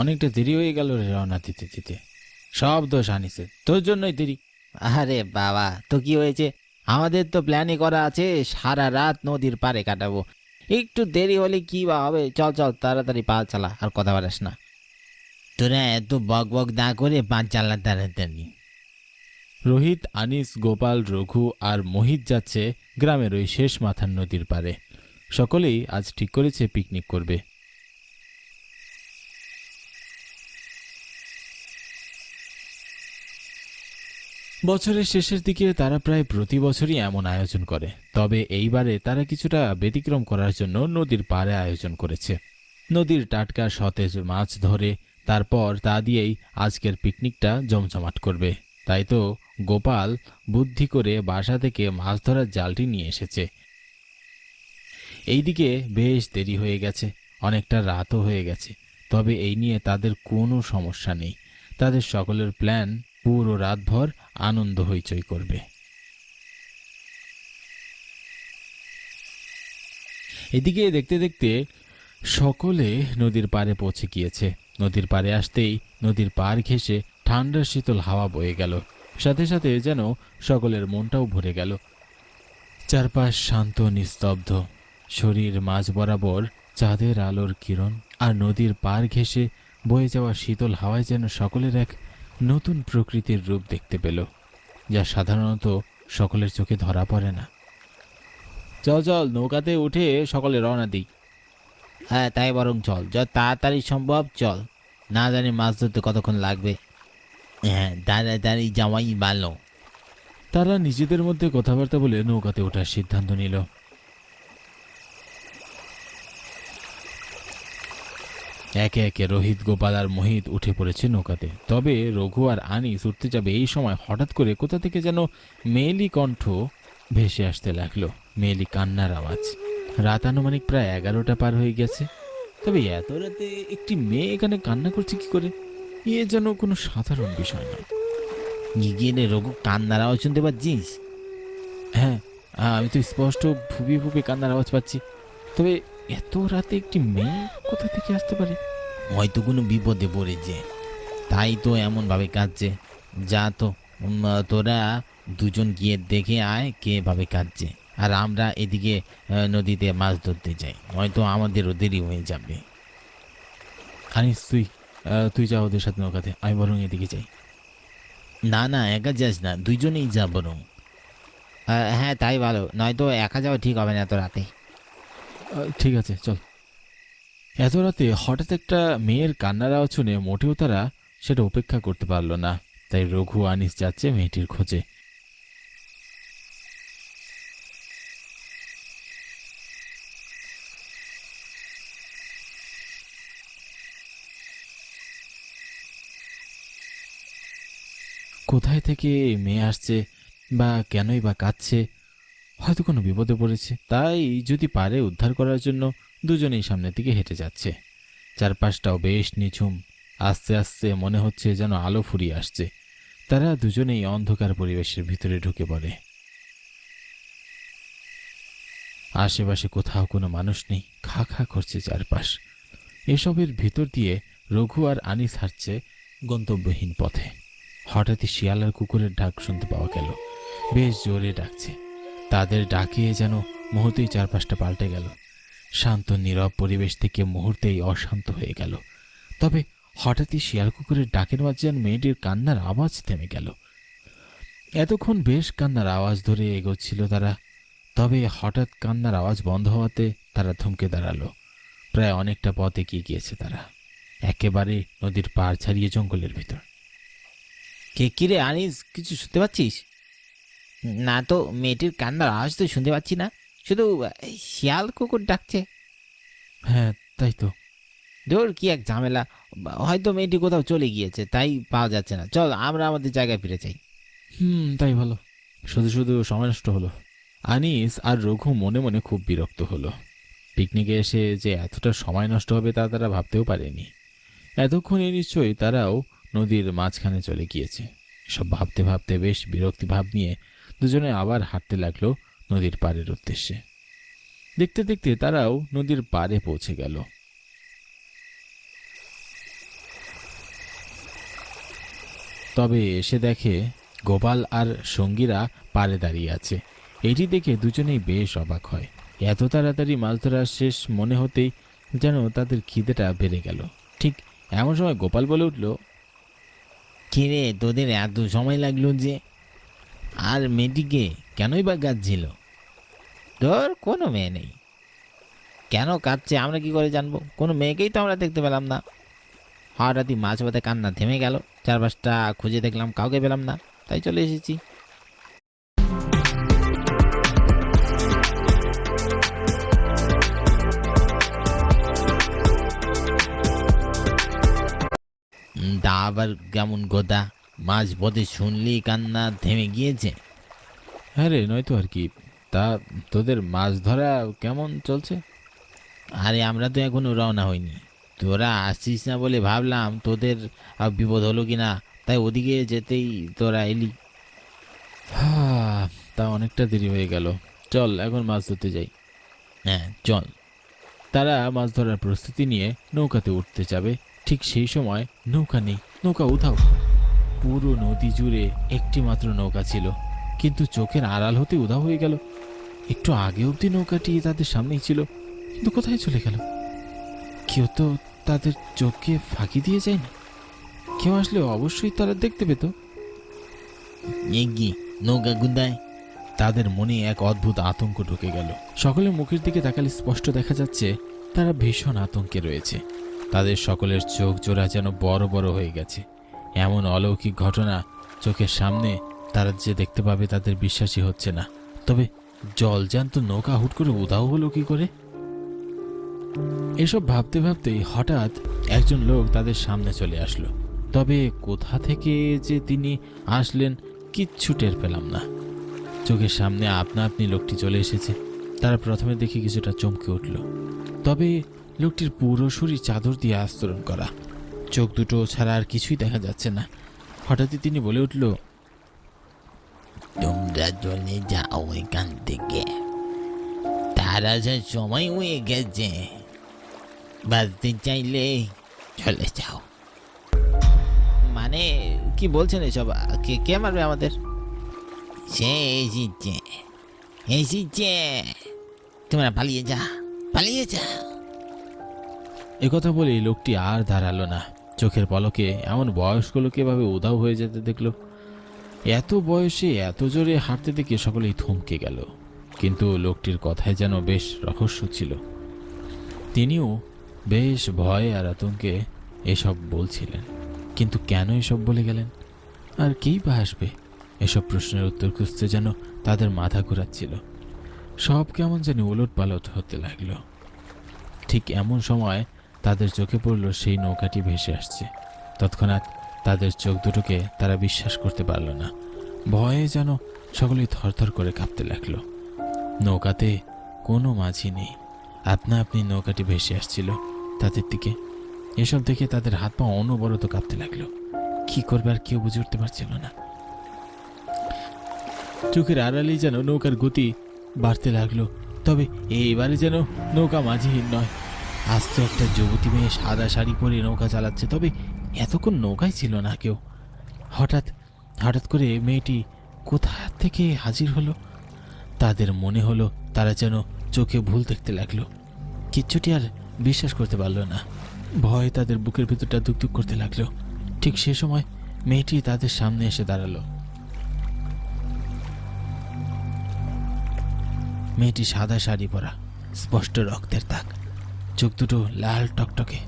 অনেকটা দেরি হয়ে গেল রে রওনা দিতে দিতে। সব দোষ আনিসের, তোর জন্যই দেরি। আরে বাবা, তো কি হয়েছে? আমাদের তো প্ল্যানই করা আছে, সারা রাত নদীর পাড়ে কাটাবো। একটু দেরি হলে কি বা হবে? চল চল, তাড়াতাড়ি পা চালা, আর কথা বাড়াস না। তোরা এত বক বক না করে পা চালা তাড়াতাড়ি। রোহিত, আনিস, গোপাল, রঘু আর মোহিত যাচ্ছে গ্রামের ওই শেষ মাথার নদীর পাড়ে। সকলেই আজ ঠিক করেছে পিকনিক করবে। বছরের শেষের দিকে তারা প্রায় প্রতি বছরই এমন আয়োজন করে, তবে এইবারে তারা কিছুটা ব্যতিক্রম করার জন্য নদীর পাড়ে আয়োজন করেছে। নদীর টাটকা সতেজ মাছ ধরে তারপর তা দিয়েই আজকের পিকনিকটা জমজমাট করবে। তাই তো গোপাল বুদ্ধি করে বাসা থেকে মাছ ধরার জালটি নিয়ে এসেছে। এইদিকে বেশ দেরি হয়ে গেছে, অনেকটা রাতও হয়ে গেছে, তবে এই নিয়ে তাদের কোনো সমস্যা নেই। তাদের সকলের প্ল্যান পুরো রাতভর আনন্দ হইচই করবে। এদিকে দেখতে দেখতে সকলে নদীর পাড়ে পৌঁছে গিয়েছে। নদীর পাড়ে আসতেই নদীর পাড় ঘেঁষে ঠান্ডা শীতল হাওয়া বয়ে গেল, সাথে সাথে যেন সকলের মনটাও ভরে গেল। চারপাশ শান্ত নিস্তব্ধ, শরীর মাঝ বরাবর চাঁদের আলোর কিরণ, আর নদীর পাড় ঘেঁষে বয়ে যাওয়া শীতল হাওয়ায় যেন সকলের এক নতুন প্রকৃতির রূপ দেখতে পেল, যা সাধারণত সকলের চোখে ধরা পড়ে না। চল চল, নৌকাতে উঠে সকলে রওনা দিই। হ্যাঁ, তাই বরং চল, যত তাড়াতাড়ি সম্ভব চল। না জানি মাছ ধরতে কতক্ষণ লাগবে। হ্যাঁ, তাড়াতাড়ি যাওয়াই ভালো। তারা নিজেদের মধ্যে কথাবার্তা বলে নৌকাতে ওঠার সিদ্ধান্ত নিল। একে একে রোহিত, গোপাল আর মোহিত উঠে পড়েছে নৌকাতে। তবে রঘু আর আনিস উঠতে যাবে এই সময় হঠাৎ করে কোথা থেকে যেন মেয়েলি কণ্ঠ ভেসে আসতে লাগলো, মেয়েলি কান্নার আওয়াজ। রাত আনুমানিক প্রায় 11টা পার হয়ে গেছে, তবে এত রাতে একটি মেয়ে এখানে কান্না করছে কি করে? এ যেন কোনো সাধারণ বিষয় নয়। গিয়ে রে রঘু, কান্নার আওয়াজ শুনতে পাচ্ছিস? হ্যাঁ, আমি তো স্পষ্ট ফুপিয়ে ফুপিয়ে কান্নার আওয়াজ পাচ্ছি, তবে এত রাতে একটি মেয়ে কোথা থেকে আসতে পারে? হয়তো কোনো বিপদে পড়েছে, তাই তো এমন ভাবে কাঁদছে। যা তো, তোরা দুজন গিয়ে দেখে আয় কে ভাবে কাঁদছে, আর আমরা এদিকে নদীতে মাছ ধরতে যাই, নয়তো আমাদেরও দেরি হয়ে যাবে। আনিস, তুই তুই যা ওদের সাথে নৌকাতে, আমি বরং এদিকে যাই। না না, একা যাস না, দুইজনেই যা বরং। হ্যাঁ, তাই ভালো, নয়তো একা যাওয়া ঠিক হবে না এত রাতে। ঠিক আছে, চল। এত রাতে হঠাৎ একটা মেয়ের কান্নার আওয়াজ শুনে মোটেও তারা সেটা উপেক্ষা করতে পারল না, তাই রঘু, আনিস যাচ্ছে মেয়েটির খোঁজে। কোথায় থেকে মেয়ে আসছে বা কেনই বা কাঁদছে? হয়তো কোনো বিপদে পড়েছে, তাই যদি পারে উদ্ধার করার জন্য দুজনেই সামনের দিকে হেঁটে যাচ্ছে। চারপাশটাও বেশ নিঝুম, আস্তে আস্তে মনে হচ্ছে যেন আলো ফুরিয়ে আসছে। তারা দুজনেই অন্ধকার পরিবেশের ভিতরে ঢুকে পড়ে। আশেপাশে কোথাও কোনো মানুষ নেই, খা খা করছে চারপাশ। এসবের ভিতর দিয়ে রঘু আর আনিস হাঁটছে গন্তব্যহীন পথে। হঠাৎই শিয়াল আর কুকুরের ডাক শুনতে পাওয়া গেল, বেশ জোরে ডাকছে। তাদের ডাকে যেন মুহূর্তেই চারপাশটা পাল্টে গেল। শান্ত নীরব পরিবেশ থেকে মুহূর্তেই অশান্ত হয়ে গেল। তবে হঠাৎই শিয়াল কুকুরের ডাকের মাঝে যেন মেয়েটির কান্নার আওয়াজ থেমে গেল। এতক্ষণ বেশ কান্নার আওয়াজ ধরে এগোচ্ছিল তারা, তবে হঠাৎ কান্নার আওয়াজ বন্ধ হওয়াতে তারা থমকে দাঁড়ালো। প্রায় অনেকটা পথ এগিয়ে গিয়েছে তারা, একেবারে নদীর পাড় ছাড়িয়ে জঙ্গলের ভিতর। কে কিরে আনিস, কিছু শুনতে পাচ্ছিস? না তো, মেয়েটির কান্নার আওয়াজ তো শুনতে পাচ্ছি না, শুধু শিয়াল কুকুর ডাকছে। হ্যাঁ, তাই তো। ধর, কি এক ঝামেলা! হয়তো মেয়েটি কোথাও চলে গিয়েছে, তাই পাওয়া যাচ্ছে না। চল, আমরা আমাদের জায়গায় ফিরে যাই। তাই ভালো, শুধু শুধু সময় নষ্ট হলো। আনিস আর রঘু মনে মনে খুব বিরক্ত হলো। পিকনিকে এসে যে এতটা সময় নষ্ট হবে তা তারা ভাবতেও পারেনি। এতক্ষণে নিশ্চয়ই তারাও নদীর মাঝখানে চলে গিয়েছে। সব ভাবতে ভাবতে বেশ বিরক্তি ভাব নিয়ে দুজনে আবার হাঁটতে লাগলো নদীর পাড়ের উদ্দেশ্যে। দেখতে দেখতে তারাও নদীর পাড়ে পৌঁছে গেল। তবে এসে দেখে গোপাল আর সঙ্গীরা পাড়ে দাঁড়িয়ে আছে। এটি দেখে দুজনেই বেশ অবাক হয়। এত তাড়াতাড়ি মাছ ধরা শেষ মনে হতেই যেন তাদের খিদেটা বেড়ে গেল। ঠিক এমন সময় গোপাল বলে উঠল, কিরে, তোদের এত সময় লাগলো যে? আর মেয়েটিকে কেনই বা কাঁদছিল? তোর কোনো মেয়ে নেই, কেন কাঁদছে আমরা কি করে জানবো? কোনো মেয়েকেই তো আমরা দেখতে পেলাম না। হঠাৎই মাছ পথে কান্না থেমে গেল, চারপাশটা খুঁজে দেখলাম, কাউকে পেলাম না, তাই চলে এসেছি। তা আবার কেমন কথা? মাছ পথে শুনলি কান্না থেমে গিয়েছে? হ্যাঁ রে, নয়তো আর কি। তা তোদের মাছ ধরা কেমন চলছে? আরে আমরা তো এখনো রওনা হইনি, তোরা আসছিস না বলে ভাবলাম তোদের বিপদ হলো কি না, তাই ওদিকে যেতেই তোরা এলি। হ্যাঁ, তা অনেকটা দেরি হয়ে গেল। চল এখন মাছ ধরতে যাই। হ্যাঁ চল। তারা মাছ ধরার প্রস্তুতি নিয়ে নৌকাতে উঠতে যাবে। ঠিক সেই সময় নৌকা নেই, নৌকা উধাও। পুরো নদী জুড়ে একটি মাত্র নৌকা ছিল, কিন্তু চোখের আড়াল হতে উধাও হয়ে গেল। একটু আগে অবধি নৌকাটি তাদের সামনেই ছিল, কিন্তু কোথায় চলে গেল? কেউ তো তাদের চোখকে ফাঁকি দিয়ে যায়নি। কেউ আসলে অবশ্যই তারা দেখতে পেত। এগি নৌকা গুন্দায়। তাদের মনে এক অদ্ভুত আতঙ্ক ঢুকে গেল। সকলের মুখের দিকে তাকালে স্পষ্ট দেখা যাচ্ছে তারা ভীষণ আতঙ্কে রয়েছে। তাদের সকলের চোখ জোড়া যেন বড় বড় হয়ে গেছে। এমন অলৌকিক ঘটনা চোখের সামনে তারা যে দেখতে পাবে তাদের বিশ্বাসই হচ্ছে না। তবে জলজ্যান্ত নৌকা হুট করে উধাও হলো কি করে? এসব ভাবতে ভাবতেই হঠাৎ একজন লোক তাদের সামনে চলে আসলো। তবে কোথা থেকে যে তিনি আসলেন কিচ্ছু টের পেলাম না। চোখের সামনে আপনা আপনি লোকটি চলে এসেছে। তারা প্রথমে দেখে কিছুটা চমকে উঠল। তবে লোকটির পুরো শরীর চাদর দিয়ে আস্তরণ করা, চোখ দুটো ছাড়া আর কিছুই দেখা যাচ্ছে না। হঠাৎই তিনি বলে উঠল, তোমরা চলে যাও এখান থেকে, তার আসার সময় হয়ে গেছে। বাঁচতে চাইলে চলে যাও। মানে কি বলছেন এসব? কে কে মারবে আমাদের? সে এসেছে, এসেছে, তোমরা পালিয়ে যা, পালিয়ে যা। একথা বলেই লোকটি আর দাঁড়ালো না। চোখের পলকে এমন বয়স্ক লোক এভাবে উধাও হয়ে যেতে দেখলো। এত বয়সে এত জোরে হাঁটতে দেখে সকলেই থমকে গেল। কিন্তু লোকটির কথায় যেন বেশ রহস্য ছিল। তিনিও বেশ ভয় আর আতঙ্কে এসব বলছিলেন। কিন্তু কেন এসব বলে গেলেন? আর কেই বা আসবে? এসব প্রশ্নের উত্তর খুঁজতে যেন তাদের মাথা ঘোরাচ্ছিল। সব কেমন যেন উলট পালট হতে লাগলো। ঠিক এমন সময় তাদের চোখে পড়ল সেই নৌকাটি ভেসে আসছে। তৎক্ষণাৎ তাদের চোখ দুটোকে তারা বিশ্বাস করতে পারল না। ভয়ে যেন সকলেই থরথর করে কাঁপতে লাগলো। নৌকাতে কোনো মাঝি নেই, আপনা আপনি নৌকাটি ভেসে আসছিল তাদের দিকে। এসব দেখে তাদের হাত পা অনবরত কাঁপতে লাগলো। কি করবে আর কেউ বুঝে উঠতে পারছিল না। চোখের আড়ালেই যেন নৌকার গতি বাড়তে লাগলো। তবে এইবারে যেন নৌকা মাঝিহীন নয়, আস্ত একটা যুবতী মেয়ে সাদা শাড়ি পরে নৌকা চালাচ্ছে। তবে এতক্ষণ নৌকায় ছিল না কেউ। হঠাৎ হঠাৎ করে মেয়েটি কোথা থেকে হাজির হলো। তাদের মনে হলো তারা যেন চোখে ভুল দেখতে লাগলো। কিচ্ছুটি আর বিশ্বাস করতে পারল না। ভয় তাদের বুকের ভিতরটা ধুকধুক করতে লাগলো। ঠিক সে সময় মেয়েটি তাদের সামনে এসে দাঁড়ালো। মেয়েটি সাদা শাড়ি পরা, স্পষ্ট রক্তের দাগ, চোখ দুটো লাল টকটকে,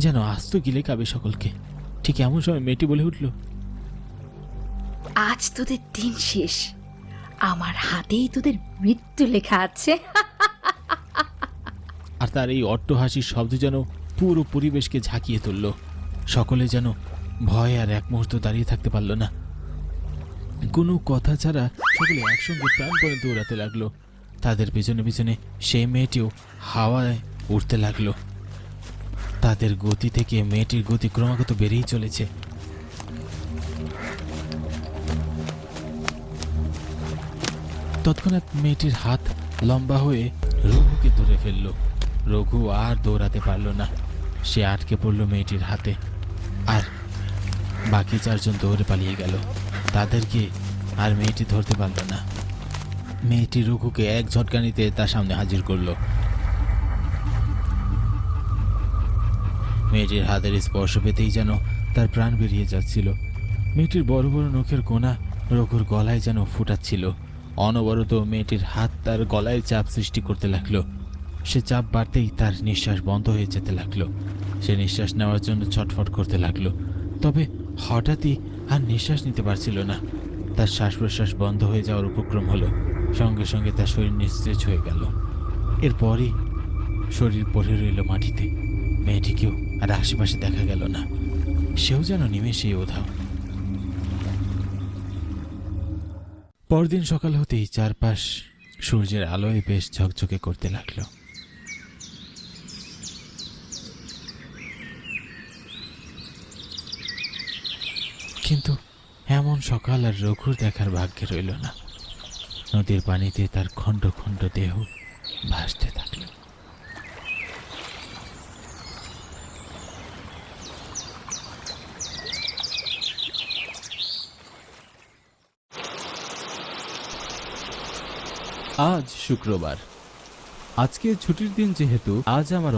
যেন আস্ত গিলে খাবে সকলকে। ঠিক এমন সময় মেয়েটি বলে উঠল, আজ তোদের দিন শেষ, আমার হাতেই তোদের মৃত্যু লেখা আছে। আর তার এই অট্ট হাসির শব্দ যেন পুরো পরিবেশকে ঝাঁকিয়ে তুলল। সকলে যেন ভয় আর এক মুহূর্ত দাঁড়িয়ে থাকতে পারল না। কোনো কথা ছাড়া সকলে একসঙ্গে প্রাণপণে দৌড়াতে লাগলো। তাদের পিছনে পিছনে সেই মেয়েটিও হাওয়ায় উঠতে লাগলো। তাদের গতি থেকে মেয়েটির গতি ক্রমাগত বেড়েই চলেছে। তৎক্ষণাৎ মেয়েটির হাত লম্বা হয়ে রঘুকে ধরে ফেলল। রঘু আর দৌড়াতে পারল না, সে আটকে পড়ল মেয়েটির হাতে। আর বাকি 4 জন দৌড়ে পালিয়ে গেল। তাদেরকে আর মেয়েটি ধরতে পারল না। মেয়েটি রঘুকে এক ঝটকানিতে তার সামনে হাজির করলো। মেয়েটির হাতের স্পর্শ পেতেই যেন তার প্রাণ বেরিয়ে যাচ্ছিল। মেয়েটির বড় বড় নখের কোনা রঘুর গলায় যেন ফুটাচ্ছিল। অনবরত মেয়েটির হাত তার গলায় চাপ সৃষ্টি করতে লাগলো। সে চাপ বাড়তেই তার নিঃশ্বাস বন্ধ হয়ে যেতে লাগলো। সে নিঃশ্বাস নেওয়ার জন্য ছটফট করতে লাগলো, তবে হঠাৎই আর নিঃশ্বাস নিতে পারছিল না। তার শ্বাস প্রশ্বাস বন্ধ হয়ে যাওয়ার উপক্রম হলো। সঙ্গে সঙ্গে তার শরীর নিস্তেজ হয়ে গেল। এরপরই শরীর পড়ে রইল মাটিতে। মেয়েটিকেও আর আশেপাশে দেখা গেল না। সেও যেন নিমেষেই উধাও। পরদিন সকাল হতেই চারপাশ সূর্যের আলোয় বেশ ঝকঝকে করতে লাগলো। কিন্তু এমন সকাল আর রঘুর দেখার ভাগ্যে রইল না। নদীর পানিতে তার খণ্ড খণ্ড দেহ ভাসতে থাকল। আজ শুক্রবার। আজকে ছুটির দিন যেহেতু আজ আমার